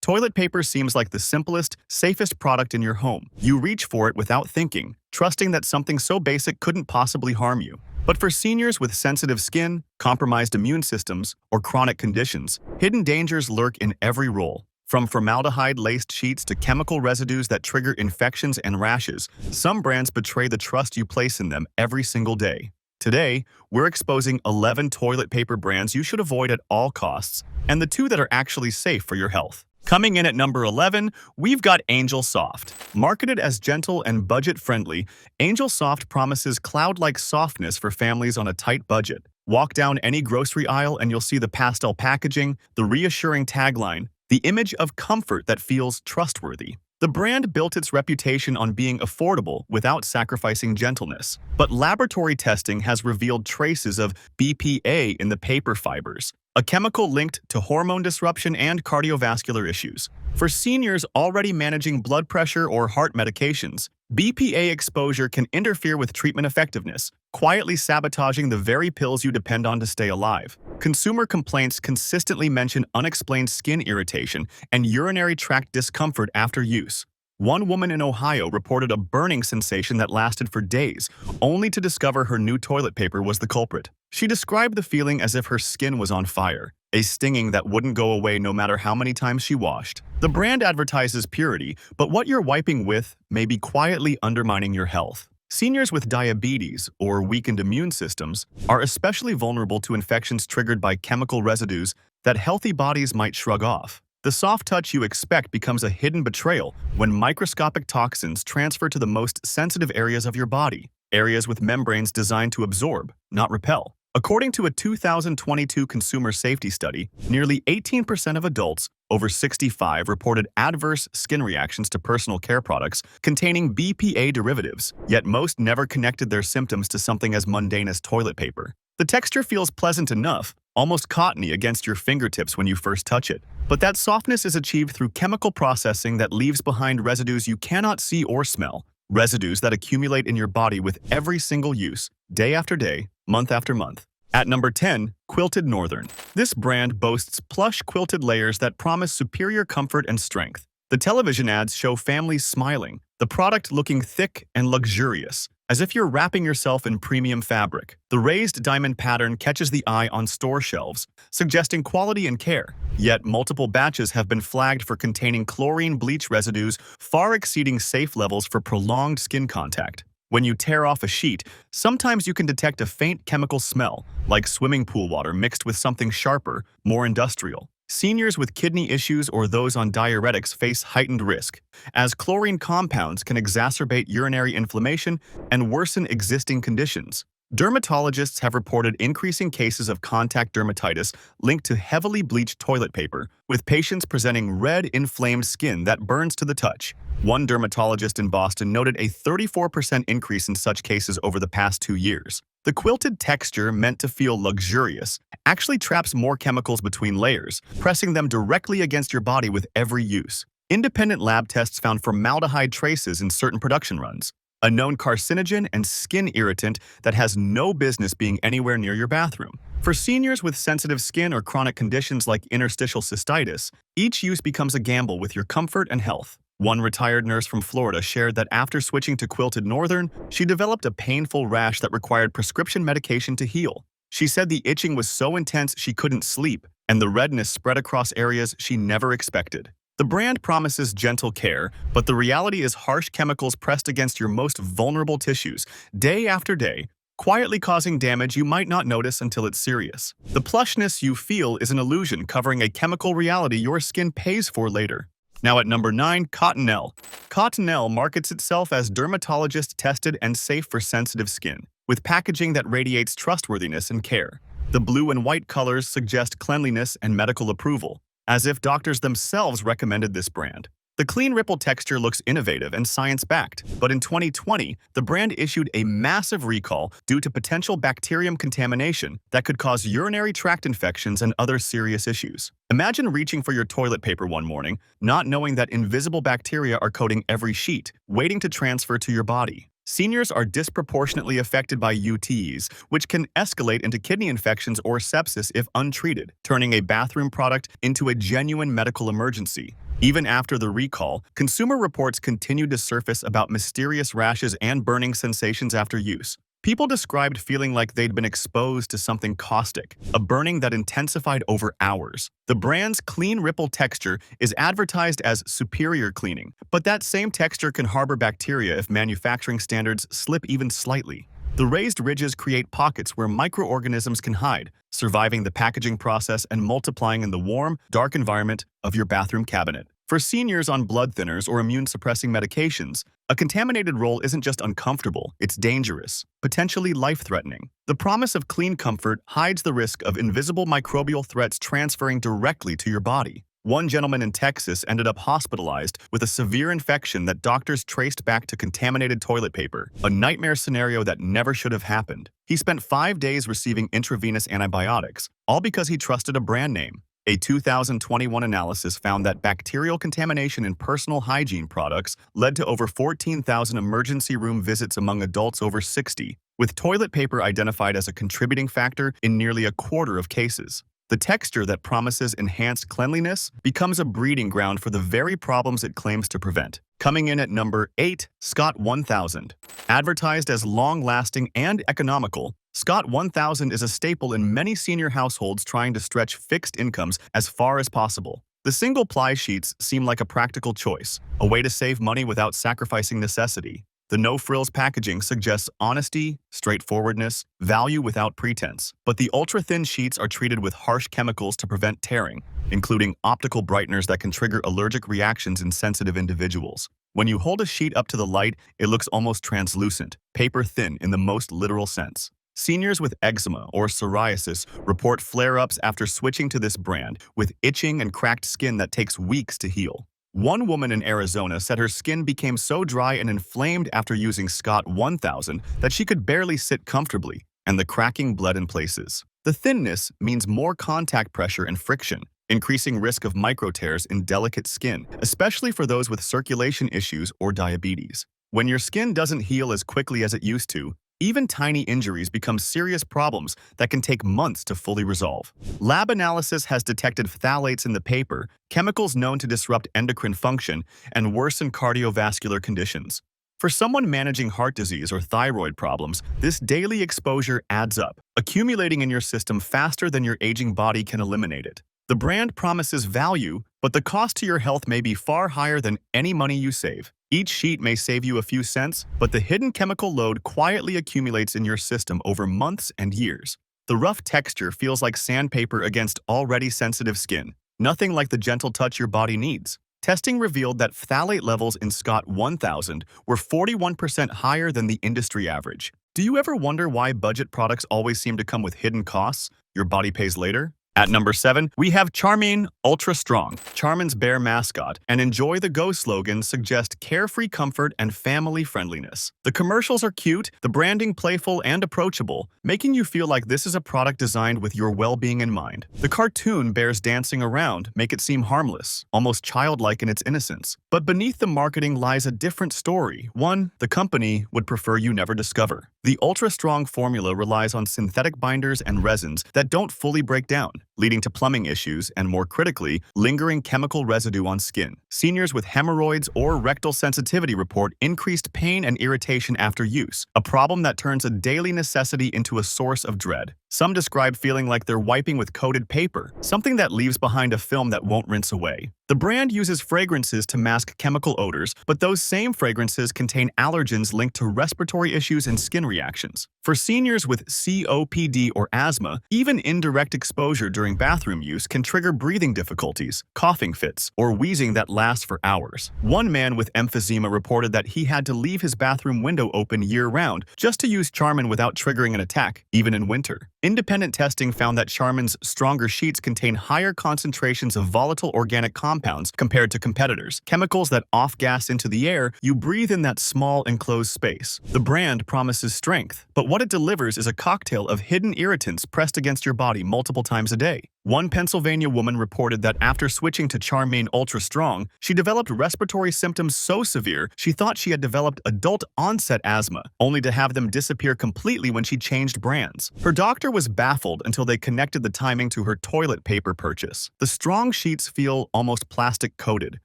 Toilet paper seems like the simplest, safest product in your home. You reach for it without thinking, trusting that something so basic couldn't possibly harm you. But for seniors with sensitive skin, compromised immune systems, or chronic conditions, hidden dangers lurk in every roll. From formaldehyde-laced sheets to chemical residues that trigger infections and rashes, some brands betray the trust you place in them every single day. Today, we're exposing 11 toilet paper brands you should avoid at all costs, and the 2 that are actually safe for your health. Coming in at number 11, we've got Angel Soft. Marketed as gentle and budget-friendly, Angel Soft promises cloud-like softness for families on a tight budget. Walk down any grocery aisle and you'll see the pastel packaging, the reassuring tagline, the image of comfort that feels trustworthy. The brand built its reputation on being affordable without sacrificing gentleness. But laboratory testing has revealed traces of BPA in the paper fibers, a chemical linked to hormone disruption and cardiovascular issues. For seniors already managing blood pressure or heart medications, BPA exposure can interfere with treatment effectiveness, quietly sabotaging the very pills you depend on to stay alive. Consumer complaints consistently mention unexplained skin irritation and urinary tract discomfort after use. One woman in Ohio reported a burning sensation that lasted for days, only to discover her new toilet paper was the culprit. She described the feeling as if her skin was on fire, a stinging that wouldn't go away no matter how many times she washed. The brand advertises purity, but what you're wiping with may be quietly undermining your health. Seniors with diabetes or weakened immune systems are especially vulnerable to infections triggered by chemical residues that healthy bodies might shrug off. The soft touch you expect becomes a hidden betrayal when microscopic toxins transfer to the most sensitive areas of your body, areas with membranes designed to absorb, not repel. According to a 2022 consumer safety study, nearly 18% of adults over 65 reported adverse skin reactions to personal care products containing BPA derivatives, yet most never connected their symptoms to something as mundane as toilet paper. The texture feels pleasant enough, almost cottony against your fingertips when you first touch it. But that softness is achieved through chemical processing that leaves behind residues you cannot see or smell, residues that accumulate in your body with every single use, day after day, month after month. At number 10, Quilted Northern. This brand boasts plush quilted layers that promise superior comfort and strength. The television ads show families smiling, the product looking thick and luxurious, as if you're wrapping yourself in premium fabric. The raised diamond pattern catches the eye on store shelves, suggesting quality and care. Yet multiple batches have been flagged for containing chlorine bleach residues far exceeding safe levels for prolonged skin contact. When you tear off a sheet, sometimes you can detect a faint chemical smell, like swimming pool water mixed with something sharper, more industrial. Seniors with kidney issues or those on diuretics face heightened risk, as chlorine compounds can exacerbate urinary inflammation and worsen existing conditions. Dermatologists have reported increasing cases of contact dermatitis linked to heavily bleached toilet paper, with patients presenting red, inflamed skin that burns to the touch. One dermatologist in Boston noted a 34% increase in such cases over the past 2 years. The quilted texture, meant to feel luxurious, actually traps more chemicals between layers, pressing them directly against your body with every use. Independent lab tests found formaldehyde traces in certain production runs, a known carcinogen and skin irritant that has no business being anywhere near your bathroom. For seniors with sensitive skin or chronic conditions like interstitial cystitis, each use becomes a gamble with your comfort and health. One retired nurse from Florida shared that after switching to Quilted Northern, she developed a painful rash that required prescription medication to heal. She said the itching was so intense she couldn't sleep, and the redness spread across areas she never expected. The brand promises gentle care, but the reality is harsh chemicals pressed against your most vulnerable tissues, day after day, quietly causing damage you might not notice until it's serious. The plushness you feel is an illusion covering a chemical reality your skin pays for later. Now at number 9, Cottonelle. Cottonelle markets itself as dermatologist-tested and safe for sensitive skin, with packaging that radiates trustworthiness and care. The blue and white colors suggest cleanliness and medical approval, as if doctors themselves recommended this brand. The clean ripple texture looks innovative and science-backed, but in 2020, the brand issued a massive recall due to potential bacterium contamination that could cause urinary tract infections and other serious issues. Imagine reaching for your toilet paper one morning, not knowing that invisible bacteria are coating every sheet, waiting to transfer to your body. Seniors are disproportionately affected by UTIs, which can escalate into kidney infections or sepsis if untreated, turning a bathroom product into a genuine medical emergency. Even after the recall, consumer reports continued to surface about mysterious rashes and burning sensations after use. People described feeling like they'd been exposed to something caustic, a burning that intensified over hours. The brand's clean ripple texture is advertised as superior cleaning, but that same texture can harbor bacteria if manufacturing standards slip even slightly. The raised ridges create pockets where microorganisms can hide, surviving the packaging process and multiplying in the warm, dark environment of your bathroom cabinet. For seniors on blood thinners or immune-suppressing medications, a contaminated roll isn't just uncomfortable, it's dangerous, potentially life-threatening. The promise of clean comfort hides the risk of invisible microbial threats transferring directly to your body. One gentleman in Texas ended up hospitalized with a severe infection that doctors traced back to contaminated toilet paper, a nightmare scenario that never should have happened. He spent 5 days receiving intravenous antibiotics, all because he trusted a brand name. A 2021 analysis found that bacterial contamination in personal hygiene products led to over 14,000 emergency room visits among adults over 60, with toilet paper identified as a contributing factor in nearly a quarter of cases. The texture that promises enhanced cleanliness becomes a breeding ground for the very problems it claims to prevent. Coming in at number 8, Scott 1000. Advertised as long-lasting and economical, Scott 1000 is a staple in many senior households trying to stretch fixed incomes as far as possible. The single-ply sheets seem like a practical choice, a way to save money without sacrificing necessity. The no-frills packaging suggests honesty, straightforwardness, value without pretense. But the ultra-thin sheets are treated with harsh chemicals to prevent tearing, including optical brighteners that can trigger allergic reactions in sensitive individuals. When you hold a sheet up to the light, it looks almost translucent, paper-thin in the most literal sense. Seniors with eczema or psoriasis report flare-ups after switching to this brand, with itching and cracked skin that takes weeks to heal. One woman in Arizona said her skin became so dry and inflamed after using Scott 1000 that she could barely sit comfortably, and the cracking bled in places. The thinness means more contact pressure and friction, increasing risk of micro tears in delicate skin, especially for those with circulation issues or diabetes. When your skin doesn't heal as quickly as it used to, even tiny injuries become serious problems that can take months to fully resolve. Lab analysis has detected phthalates in the paper, chemicals known to disrupt endocrine function and worsen cardiovascular conditions. For someone managing heart disease or thyroid problems, this daily exposure adds up, accumulating in your system faster than your aging body can eliminate it. The brand promises value, but the cost to your health may be far higher than any money you save. Each sheet may save you a few cents, but the hidden chemical load quietly accumulates in your system over months and years. The rough texture feels like sandpaper against already sensitive skin, nothing like the gentle touch your body needs. Testing revealed that phthalate levels in Scott 1000 were 41% higher than the industry average. Do you ever wonder why budget products always seem to come with hidden costs your body pays later? At number 7, we have Charmin Ultra Strong. Charmin's bear mascot and Enjoy the Go slogan suggest carefree comfort and family friendliness. The commercials are cute, the branding playful and approachable, making you feel like this is a product designed with your well-being in mind. The cartoon bears dancing around make it seem harmless, almost childlike in its innocence. But beneath the marketing lies a different story, one the company would prefer you never discover. The Ultra Strong formula relies on synthetic binders and resins that don't fully break down, leading to plumbing issues and, more critically, lingering chemical residue on skin. Seniors with hemorrhoids or rectal sensitivity report increased pain and irritation after use, a problem that turns a daily necessity into a source of dread. Some describe feeling like they're wiping with coated paper, something that leaves behind a film that won't rinse away. The brand uses fragrances to mask chemical odors, but those same fragrances contain allergens linked to respiratory issues and skin reactions. For seniors with COPD or asthma, even indirect exposure during bathroom use can trigger breathing difficulties, coughing fits, or wheezing that lasts for hours. One man with emphysema reported that he had to leave his bathroom window open year-round just to use Charmin without triggering an attack, even in winter. Independent testing found that Charmin's stronger sheets contain higher concentrations of volatile organic compounds compared to competitors, chemicals that off-gas into the air you breathe in that small enclosed space. The brand promises strength, but what it delivers is a cocktail of hidden irritants pressed against your body multiple times a day. One Pennsylvania woman reported that after switching to Charmin Ultra Strong, she developed respiratory symptoms so severe she thought she had developed adult-onset asthma, only to have them disappear completely when she changed brands. Her doctor was baffled until they connected the timing to her toilet paper purchase. The strong sheets feel almost plastic-coated,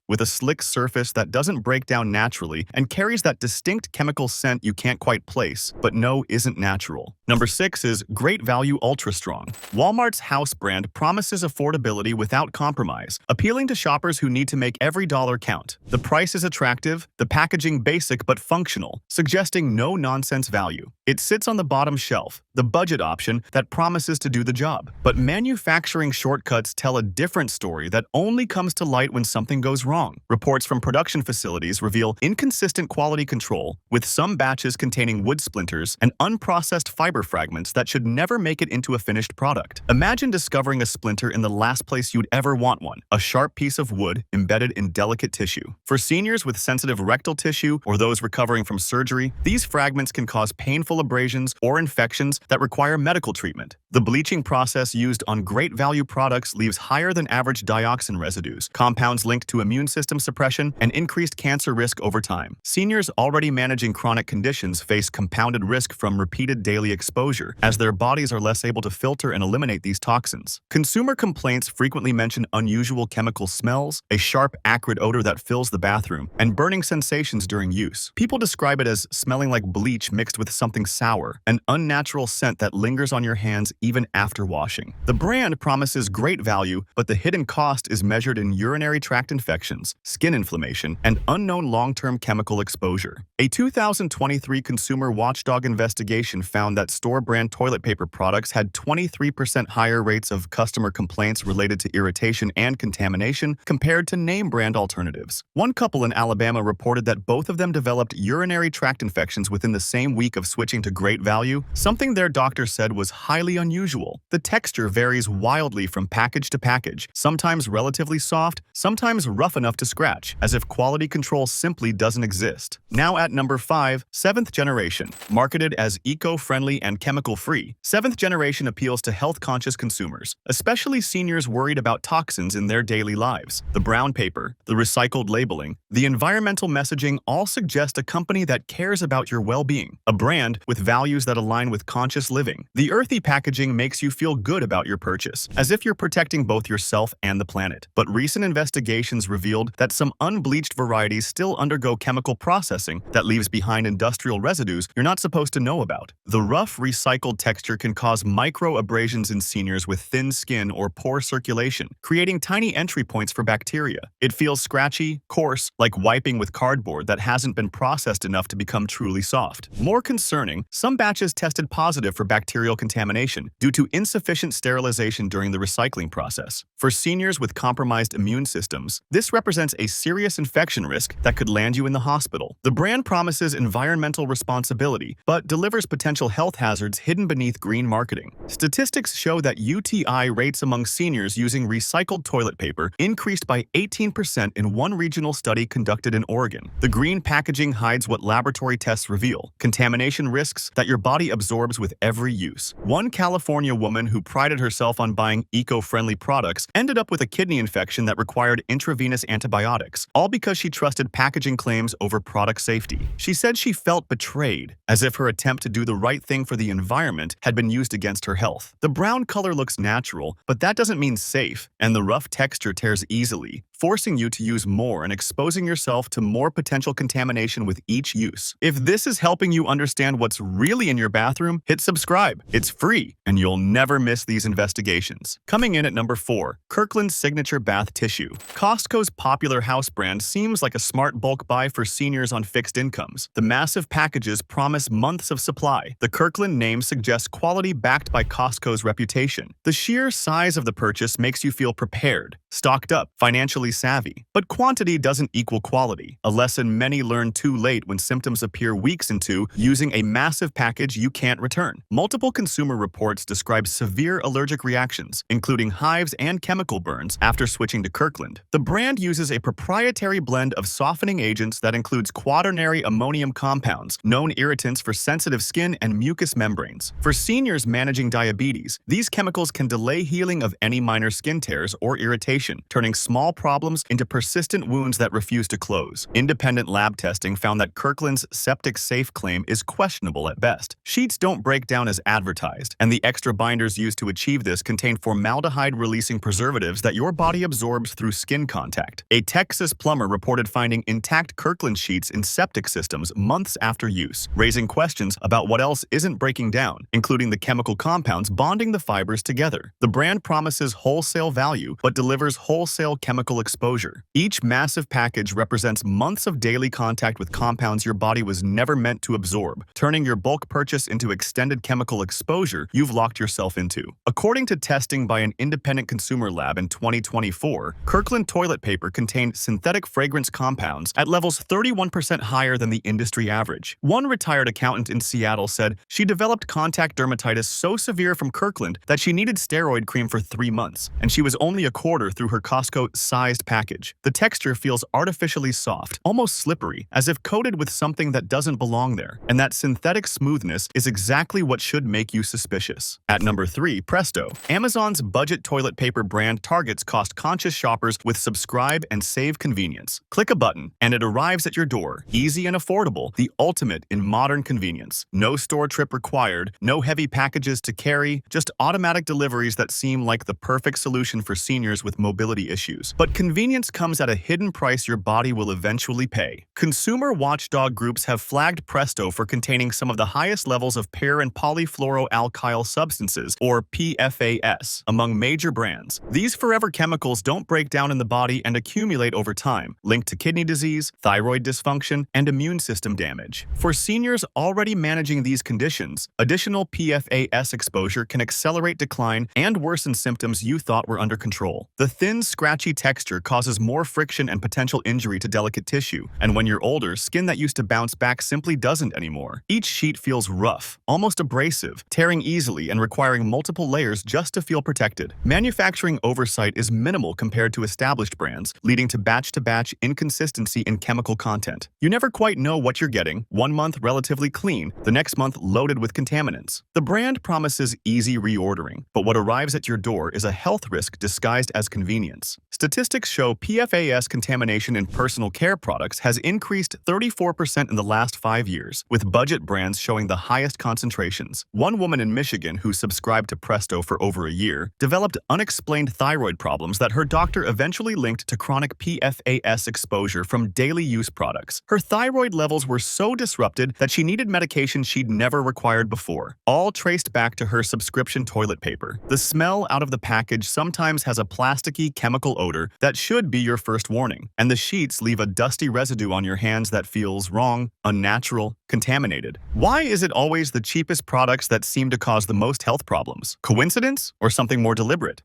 with a slick surface that doesn't break down naturally and carries that distinct chemical scent you can't quite place, but no isn't natural. Number 6 is Great Value Ultra Strong. Walmart's house brand promises affordability without compromise, appealing to shoppers who need to make every dollar count. The price is attractive, the packaging basic but functional, suggesting no-nonsense value. It sits on the bottom shelf, the budget option that promises to do the job. But manufacturing shortcuts tell a different story that only comes to light when something goes wrong. Reports from production facilities reveal inconsistent quality control, with some batches containing wood splinters and unprocessed fiber fragments that should never make it into a finished product. Imagine discovering a splinter in the last place you'd ever want one, a sharp piece of wood embedded in delicate tissue. For seniors with sensitive rectal tissue or those recovering from surgery, these fragments can cause painful abrasions or infections that require medical treatment. The bleaching process used on Great Value products leaves higher than average dioxin residues, compounds linked to immune system suppression and increased cancer risk over time. Seniors already managing chronic conditions face compounded risk from repeated daily exposure, as their bodies are less able to filter and eliminate these toxins. Consumer complaints frequently mention unusual chemical smells, a sharp, acrid odor that fills the bathroom, and burning sensations during use. People describe it as smelling like bleach mixed with something sour, an unnatural scent that lingers on your hands even after washing. The brand promises great value, but the hidden cost is measured in urinary tract infections, skin inflammation, and unknown long-term chemical exposure. A 2023 consumer watchdog investigation found that store-brand toilet paper products had 23% higher rates of customer complaints related to irritation and contamination compared to name-brand alternatives. One couple in Alabama reported that both of them developed urinary tract infections within the same week of switching to Great Value, something their doctor said was highly unusual. The texture varies wildly from package to package, sometimes relatively soft, sometimes rough enough to scratch, as if quality control simply doesn't exist. Now at number 5, 7th Generation. Marketed as eco-friendly and chemical-free, 7th Generation appeals to health-conscious consumers, especially seniors worried about toxins in their daily lives. The brown paper, the recycled labeling, the environmental messaging all suggest a company that cares about your well-being, a brand with values that align with conscious living. The earthy packaging makes you feel good about your purchase, as if you're protecting both yourself and the planet. But recent investigations revealed that some unbleached varieties still undergo chemical processing that leaves behind industrial residues you're not supposed to know about. The rough, recycled texture can cause micro-abrasions in seniors with thin skin or poor circulation, creating tiny entry points for bacteria. It feels scratchy, coarse, like wiping with cardboard that hasn't been processed enough to become truly soft. More concerning, some batches tested positive for bacterial contamination due to insufficient sterilization during the recycling process. For seniors with compromised immune systems, this represents a serious infection risk that could land you in the hospital. The brand promises environmental responsibility, but delivers potential health hazards hidden beneath green marketing. Statistics show that UTI rates among seniors using recycled toilet paper increased by 18% in one regional study conducted in Oregon. The green packaging hides what laboratory tests reveal: contamination risks that your body absorbs with every use. One California woman who prided herself on buying eco-friendly products ended up with a kidney infection that required intravenous antibiotics, all because she trusted packaging claims over product safety. She said she felt betrayed, as if her attempt to do the right thing for the environment had been used against her health. The brown color looks natural, but that doesn't mean safe, and the rough texture tears easily, forcing you to use more and exposing yourself to more potential contamination with each use. If this is helping you understand what's really in your bathroom, hit subscribe. It's free, and you'll never miss these investigations. Coming in at number 4, Kirkland Signature Bath Tissue. Costco's popular house brand seems like a smart bulk buy for seniors on fixed incomes. The massive packages promise months of supply. The Kirkland name suggests quality backed by Costco's reputation. The sheer size of the purchase makes you feel prepared, stocked up, financially technically savvy. But quantity doesn't equal quality, a lesson many learn too late when symptoms appear weeks into using a massive package you can't return. Multiple consumer reports describe severe allergic reactions, including hives and chemical burns, after switching to Kirkland. The brand uses a proprietary blend of softening agents that includes quaternary ammonium compounds, known irritants for sensitive skin and mucous membranes. For seniors managing diabetes, these chemicals can delay healing of any minor skin tears or irritation, turning small problems into persistent wounds that refuse to close. Independent lab testing found that Kirkland's septic safe claim is questionable at best. Sheets don't break down as advertised, and the extra binders used to achieve this contain formaldehyde-releasing preservatives that your body absorbs through skin contact. A Texas plumber reported finding intact Kirkland sheets in septic systems months after use, raising questions about what else isn't breaking down, including the chemical compounds bonding the fibers together. The brand promises wholesale value, but delivers wholesale chemical exposure. Each massive package represents months of daily contact with compounds your body was never meant to absorb, turning your bulk purchase into extended chemical exposure you've locked yourself into. According to testing by an independent consumer lab in 2024, Kirkland toilet paper contained synthetic fragrance compounds at levels 31% higher than the industry average. One retired accountant in Seattle said she developed contact dermatitis so severe from Kirkland that she needed steroid cream for 3 months, and she was only a quarter through her Costco-sized package. The texture feels artificially soft, almost slippery, as if coated with something that doesn't belong there, and that synthetic smoothness is exactly what should make you suspicious. At number 3, Presto. Amazon's budget toilet paper brand targets cost-conscious shoppers with subscribe and save convenience. Click a button, and it arrives at your door. Easy and affordable, the ultimate in modern convenience. No store trip required, no heavy packages to carry, just automatic deliveries that seem like the perfect solution for seniors with mobility issues. But convenience comes at a hidden price your body will eventually pay. Consumer watchdog groups have flagged Presto for containing some of the highest levels of per- and polyfluoroalkyl substances, or PFAS, among major brands. These forever chemicals don't break down in the body and accumulate over time, linked to kidney disease, thyroid dysfunction, and immune system damage. For seniors already managing these conditions, additional PFAS exposure can accelerate decline and worsen symptoms you thought were under control. The thin, scratchy texture causes more friction and potential injury to delicate tissue, and when you're older, skin that used to bounce back simply doesn't anymore. Each sheet feels rough, almost abrasive, tearing easily and requiring multiple layers just to feel protected. Manufacturing oversight is minimal compared to established brands, leading to batch-to-batch inconsistency in chemical content. You never quite know what you're getting, one month relatively clean, the next month loaded with contaminants. The brand promises easy reordering, but what arrives at your door is a health risk disguised as convenience. Statistics show PFAS contamination in personal care products has increased 34% in the last 5 years, with budget brands showing the highest concentrations. One woman in Michigan who subscribed to Presto for over a year developed unexplained thyroid problems that her doctor eventually linked to chronic PFAS exposure from daily use products. Her thyroid levels were so disrupted that she needed medication she'd never required before, all traced back to her subscription toilet paper. The smell out of the package sometimes has a plasticky chemical odor that should be your first warning, and the sheets leave a dusty residue on your hands that feels wrong, unnatural, contaminated. Why is it always the cheapest products that seem to cause the most health problems? Coincidence or something more deliberate?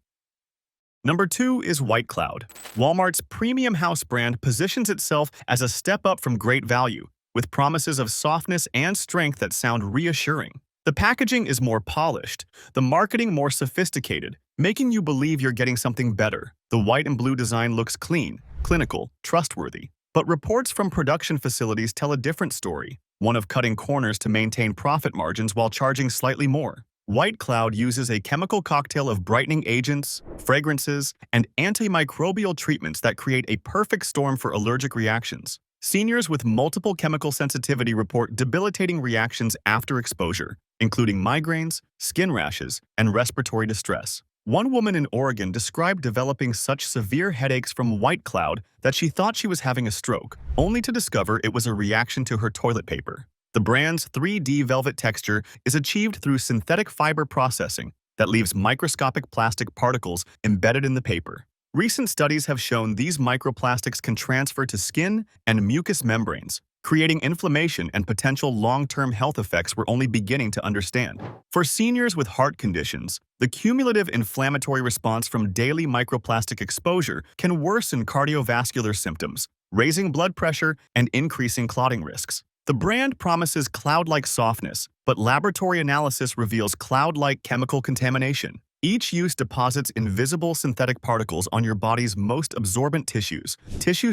Number 2 is White Cloud. Walmart's premium house brand positions itself as a step up from great value, with promises of softness and strength that sound reassuring. The packaging is more polished, the marketing more sophisticated, making you believe you're getting something better. The white and blue design looks clean, clinical, trustworthy. But reports from production facilities tell a different story, one of cutting corners to maintain profit margins while charging slightly more. White Cloud uses a chemical cocktail of brightening agents, fragrances, and antimicrobial treatments that create a perfect storm for allergic reactions. Seniors with multiple chemical sensitivity report debilitating reactions after exposure, including migraines, skin rashes, and respiratory distress. One woman in Oregon described developing such severe headaches from White Cloud that she thought she was having a stroke, only to discover it was a reaction to her toilet paper. The brand's 3D velvet texture is achieved through synthetic fiber processing that leaves microscopic plastic particles embedded in the paper. Recent studies have shown these microplastics can transfer to skin and mucous membranes, creating inflammation and potential long-term health effects we're only beginning to understand. For seniors with heart conditions, the cumulative inflammatory response from daily microplastic exposure can worsen cardiovascular symptoms, raising blood pressure and increasing clotting risks. The brand promises cloud-like softness, but laboratory analysis reveals cloud-like chemical contamination. Each use deposits invisible synthetic particles on your body's most absorbent tissues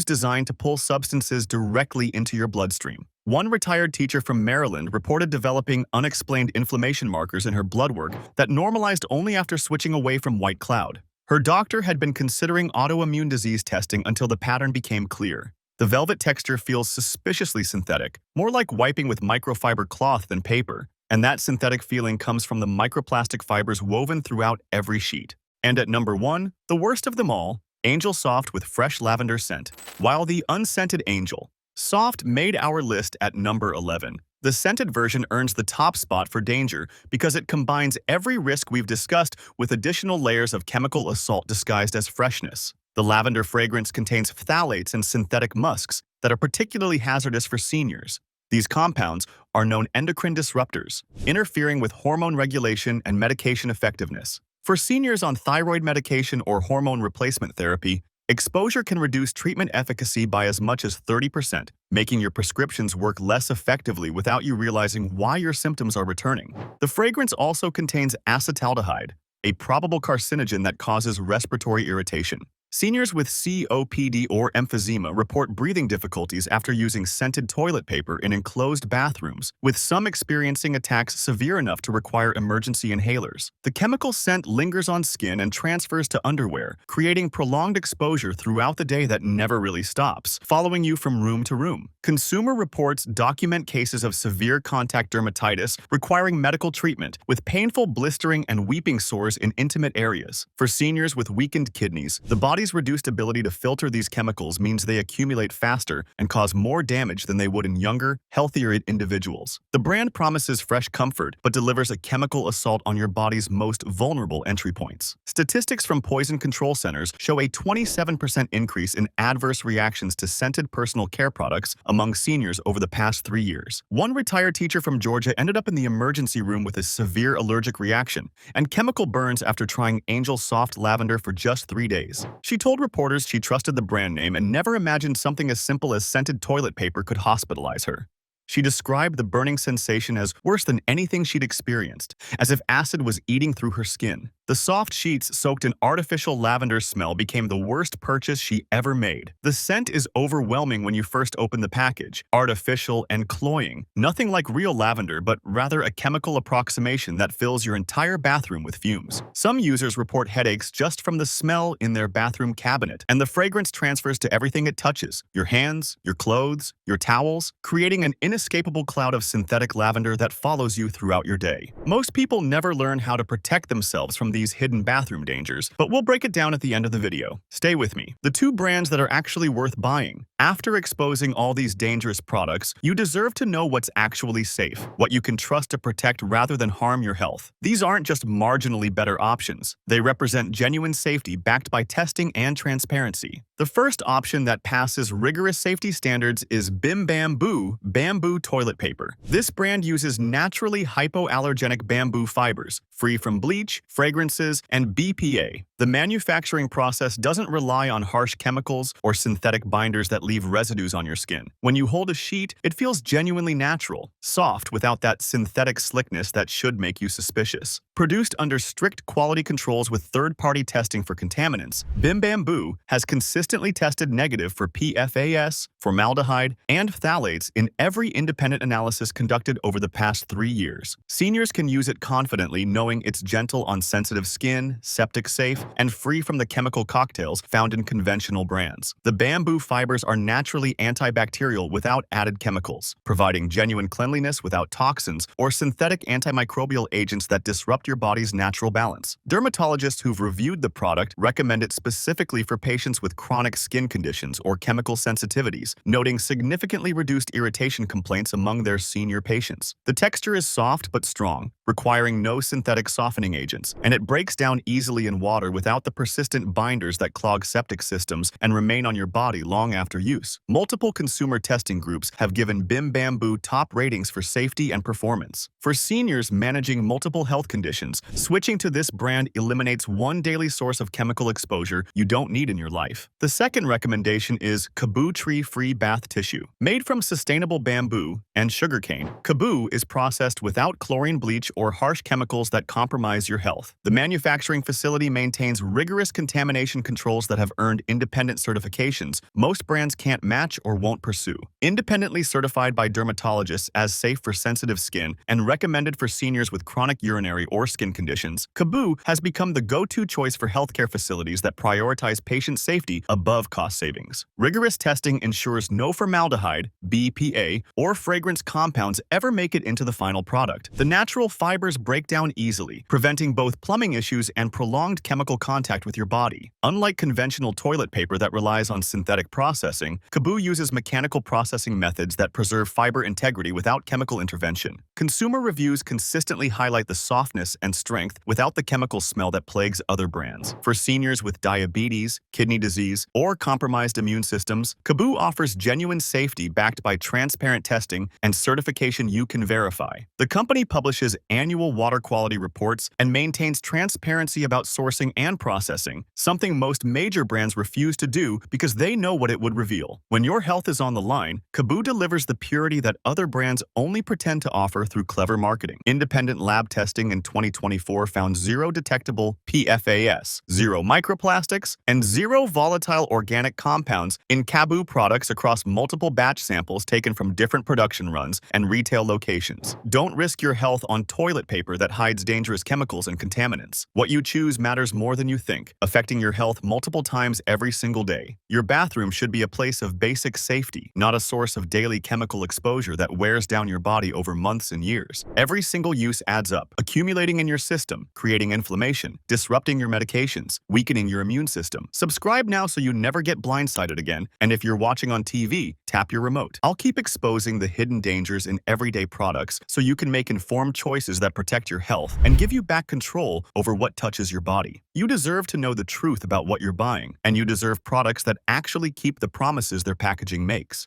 designed to pull substances directly into your bloodstream. One retired teacher from Maryland reported developing unexplained inflammation markers in her blood work that normalized only after switching away from white cloud. Her doctor had been considering autoimmune disease testing until the pattern became clear. The velvet texture feels suspiciously synthetic, more like wiping with microfiber cloth than paper, and that synthetic feeling comes from the microplastic fibers woven throughout every sheet. And at number 1, the worst of them all, Angel Soft with fresh lavender scent. While the unscented Angel Soft made our list at number 11, the scented version earns the top spot for danger because it combines every risk we've discussed with additional layers of chemical assault disguised as freshness. The lavender fragrance contains phthalates and synthetic musks that are particularly hazardous for seniors. These compounds are known endocrine disruptors, interfering with hormone regulation and medication effectiveness. For seniors on thyroid medication or hormone replacement therapy, exposure can reduce treatment efficacy by as much as 30%, making your prescriptions work less effectively without you realizing why your symptoms are returning. The fragrance also contains acetaldehyde, a probable carcinogen that causes respiratory irritation. Seniors with COPD or emphysema report breathing difficulties after using scented toilet paper in enclosed bathrooms, with some experiencing attacks severe enough to require emergency inhalers. The chemical scent lingers on skin and transfers to underwear, creating prolonged exposure throughout the day that never really stops, following you from room to room. Consumer reports document cases of severe contact dermatitis requiring medical treatment, with painful blistering and weeping sores in intimate areas. For seniors with weakened kidneys, the body's reduced ability to filter these chemicals means they accumulate faster and cause more damage than they would in younger, healthier individuals. The brand promises fresh comfort, but delivers a chemical assault on your body's most vulnerable entry points. Statistics from poison control centers show a 27% increase in adverse reactions to scented personal care products among seniors over the past 3 years. One retired teacher from Georgia ended up in the emergency room with a severe allergic reaction and chemical burns after trying Angel Soft Lavender for just 3 days. She told reporters she trusted the brand name and never imagined something as simple as scented toilet paper could hospitalize her. She described the burning sensation as worse than anything she'd experienced, as if acid was eating through her skin. The soft sheets soaked in artificial lavender smell became the worst purchase she ever made. The scent is overwhelming when you first open the package, artificial and cloying. Nothing like real lavender, but rather a chemical approximation that fills your entire bathroom with fumes. Some users report headaches just from the smell in their bathroom cabinet, and the fragrance transfers to everything it touches: your hands, your clothes, your towels, creating an inescapable cloud of synthetic lavender that follows you throughout your day. Most people never learn how to protect themselves from these hidden bathroom dangers, but we'll break it down at the end of the video. Stay with me. The 2 brands that are actually worth buying. After exposing all these dangerous products, you deserve to know what's actually safe, what you can trust to protect rather than harm your health. These aren't just marginally better options. They represent genuine safety backed by testing and transparency. The first option that passes rigorous safety standards is Bim Bam Boo Bamboo Toilet Paper. This brand uses naturally hypoallergenic bamboo fibers, free from bleach, fragrances, and BPA. The manufacturing process doesn't rely on harsh chemicals or synthetic binders that leave residues on your skin. When you hold a sheet, it feels genuinely natural, soft without that synthetic slickness that should make you suspicious. Produced under strict quality controls with third-party testing for contaminants, Bim Bamboo has consistently tested negative for PFAS, formaldehyde, and phthalates in every independent analysis conducted over the past 3 years. Seniors can use it confidently knowing it's gentle on sensitive skin, septic safe, and free from the chemical cocktails found in conventional brands. The bamboo fibers are naturally antibacterial without added chemicals, providing genuine cleanliness without toxins or synthetic antimicrobial agents that disrupt your body's natural balance. Dermatologists who've reviewed the product recommend it specifically for patients with chronic skin conditions or chemical sensitivities, noting significantly reduced irritation complaints among their senior patients. The texture is soft but strong, requiring no synthetic softening agents, and it breaks down easily in water without the persistent binders that clog septic systems and remain on your body long after use. Multiple consumer testing groups have given Bim Bamboo top ratings for safety and performance. For seniors managing multiple health conditions, switching to this brand eliminates one daily source of chemical exposure you don't need in your life. The second recommendation is Caboo tree-free bath tissue. Made from sustainable bamboo and sugarcane, Caboo is processed without chlorine bleach or harsh chemicals that compromise your health. The manufacturing facility maintains rigorous contamination controls that have earned independent certifications most brands can't match or won't pursue. Independently certified by dermatologists as safe for sensitive skin and recommended for seniors with chronic urinary or skin conditions, Caboo has become the go-to choice for healthcare facilities that prioritize patient safety above cost savings. Rigorous testing ensures no formaldehyde, BPA, or fragrance compounds ever make it into the final product. The natural fibers break down easily, preventing both plumbing issues and prolonged chemical contact with your body. Unlike conventional toilet paper that relies on synthetic processing, Caboo uses mechanical processing methods that preserve fiber integrity without chemical intervention. Consumer reviews consistently highlight the softness and strength without the chemical smell that plagues other brands. For seniors with diabetes, kidney disease, or compromised immune systems, Caboo offers genuine safety backed by transparent testing and certification you can verify. The company publishes annual water quality reports and maintains transparency about sourcing and processing, something most major brands refuse to do because they know what it would reveal. When your health is on the line, Caboo delivers the purity that other brands only pretend to offer through clever marketing. Independent lab testing in 2024 found zero detectable PFAS, zero microplastics, and zero volatile organic compounds in Caboo products across multiple batch samples taken from different production runs and retail locations. Don't risk your health on toilet paper that hides dangerous chemicals and contaminants. What you choose matters more than you think, affecting your health multiple times every single day. Your bathroom should be a place of basic safety, not a source of daily chemical exposure that wears down your body over months and years. Every single use adds up, accumulating in your system, creating inflammation, disrupting your medications, weakening your immune system. Subscribe now so you never get blindsided again, and if you're watching on TV, tap your remote. I'll keep exposing the hidden dangers in everyday products so you can make informed choices that protect your health and give you back control over what touches your body. You deserve to know the truth about what you're buying, and you deserve products that actually keep the promises their packaging makes.